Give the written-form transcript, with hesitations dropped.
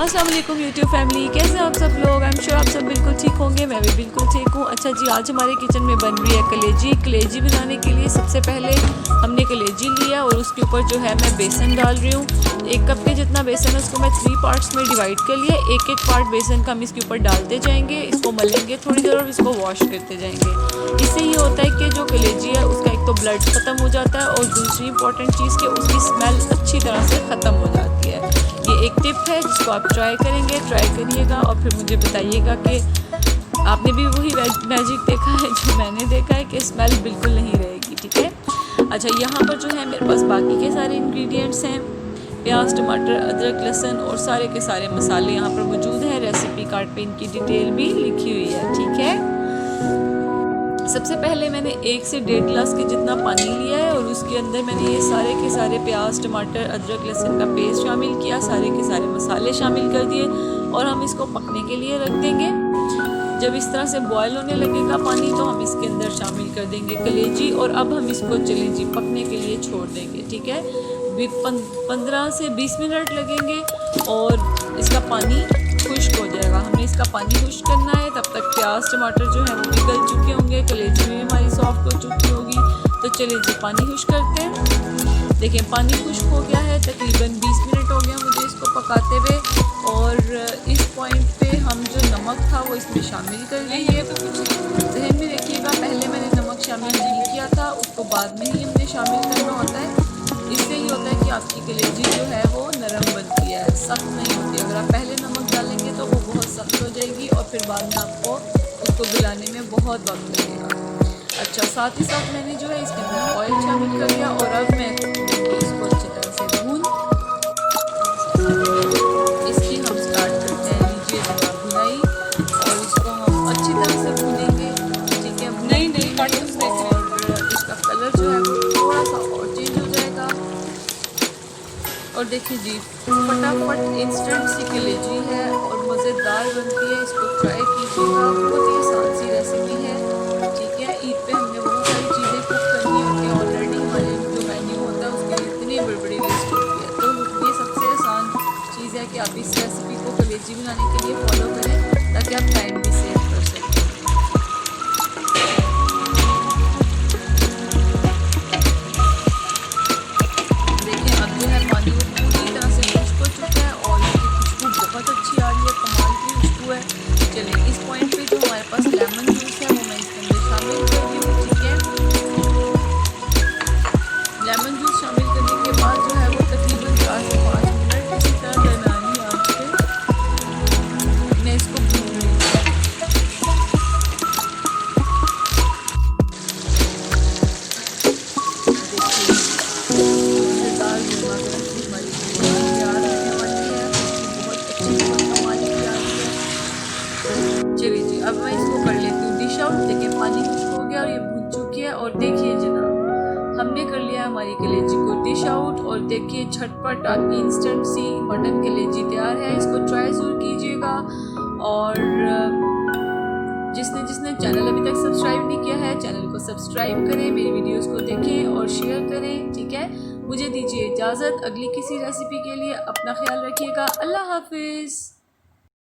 अस्सलाम वालेकुम YouTube family, कैसे हैं आप सब लोग। आई एम श्योर आप सब बिल्कुल ठीक होंगे, मैं भी बिल्कुल ठीक हूँ। अच्छा जी, आज हमारे किचन में बन रही है कलेजी। कलेजी बनाने के लिए सबसे पहले हमने कलेजी लिया और उसके ऊपर जो है मैं बेसन डाल रही हूँ। 1 कप के जितना बेसन है उसको मैं 3 पार्ट्स में डिवाइड कर लिया। एक एक पार्ट बेसन का हम इसके ऊपर डालते जाएंगे, इसको मलेंगे थोड़ी देर और इसको वॉश करते जाएंगे। इससे ये होता है कि जो कलेजी है उसका एक तो ब्लड ख़त्म हो जाता है और दूसरी इंपॉर्टेंट चीज़ कि उसकी स्मेल अच्छी तरह से ख़त्म हो जाती है। ये एक टिप है जिसको आप ट्राई करिएगा और फिर मुझे बताइएगा कि आपने भी वही मैजिक देखा है जो मैंने देखा है कि स्मेल बिल्कुल नहीं रहेगी। ठीक है। अच्छा, यहाँ पर जो है मेरे पास बाकी के सारे इंग्रेडिएंट्स हैं, प्याज, टमाटर, अदरक, लहसुन और सारे के सारे मसाले यहाँ पर मौजूद हैं। रेसिपी कार्ड पे इनकी डिटेल भी लिखी हुई है। ठीक है। सबसे पहले मैंने 1 से 1.5 गिलास के जितना पानी लिया है और उसके अंदर मैंने ये सारे के सारे प्याज, टमाटर, अदरक, लहसुन का पेस्ट शामिल किया, सारे के सारे मसाले शामिल कर दिए और हम इसको पकने के लिए रख देंगे। जब इस तरह से बॉयल होने लगेगा पानी तो हम इसके अंदर शामिल कर देंगे कलेजी और अब हम इसको चलें जी पकने के लिए छोड़ देंगे। ठीक है। 15 से 20 मिनट लगेंगे और इसका पानी खुश्क हो जाएगा। हमने इसका पानी खुश्क करना है, तब तक प्याज टमाटर जो है वो भी गल चुके होंगे, कलेजी भी हमारी सॉफ्ट हो चुकी होगी। तो चलिए जी पानी खुश्क करते हैं। देखिए पानी खुश्क हो गया है, तकरीबन 20 मिनट हो गया मुझे इसको पकाते हुए और इस पॉइंट पे हम जो नमक था वो इसमें शामिल कर लेंगे। ध्यान में रखिएगा, पहले मैंने नमक शामिल नहीं किया था, उसको बाद में ही हमने शामिल करना होता है। इससे ये होता है कि आपकी कलेजी जो है वो नरम बनती है, सख्त नहीं होती। अगर आप पहले नमक डालेंगे तो वो बहुत सख्त हो जाएगी और फिर बाद में आपको उसको गलाने में बहुत वक्त लगेगा। अच्छा, साथ ही साथ मैंने जो है इसके अंदर ऑयल शामिल कर दिया और अब मैं इसको अच्छी तरह से भून इसकी हम स्टार्ट करते हैं। लीजिए जनाब भुनाई और इसको हम अच्छी तरह से भूनेंगे। ठीक है। और इसका कलर जो है वो थोड़ा सा और चेंज हो जाएगा। और देखिए जी फटाफट इंस्टेंट सी कलेजी है और मज़ेदार बनती है, इसको ट्राई कीजिएगा। बहुत ही आसान सी रेसिपी है। ठीक है। ईद पे हमने बहुत सारी चीज़ें कुक करनी होती हैं, ऑलरेडी हमारे जो मेन्यू होता है उसकी इतनी बड़ी लिस्ट होती है, तो ये सबसे आसान चीज़ है कि आप इस रेसिपी को कलेजी बनाने के लिए फॉलो करें ताकि आप टाइम भी सेव कर सकें। देखिए अब जो है पानी वो पूरी तरह से खुश्क हो चुका है और इसकी खुशबू बहुत अच्छी आ रही है, कमाल की खुशबू है। चलिए इस पॉइंट पे जो हमारे पास लेमन जूस है वो मैं इसके अंदर शामिल कर रही हूँ। ठीक है। लेमन जूस शामिल करने के बाद जो है वो तकरीबन 4 से 5 मिनट इसी तरह दरमियानी आंच पे मैं इसको भून रही हूँ। चलिए जी अब मैं इसको कर लेती हूँ डिश आउट। देखिए पानी खुश्क हो गया और ये भून चुकी है और देखिए जनाब हमने कर लिया हमारी कलेजी को डिश आउट और देखिए झटपट आपकी इंस्टेंट सी मटन कलेजी तैयार है। इसको ट्राई ज़रूर कीजिएगा और जिसने चैनल अभी तक सब्सक्राइब नहीं किया है चैनल को सब्सक्राइब करें, मेरी वीडियोस को देखें और शेयर करें। ठीक है। मुझे दीजिए इजाज़त, अगली किसी रेसिपी के लिए अपना ख्याल रखिएगा। अल्लाह हाफिज़।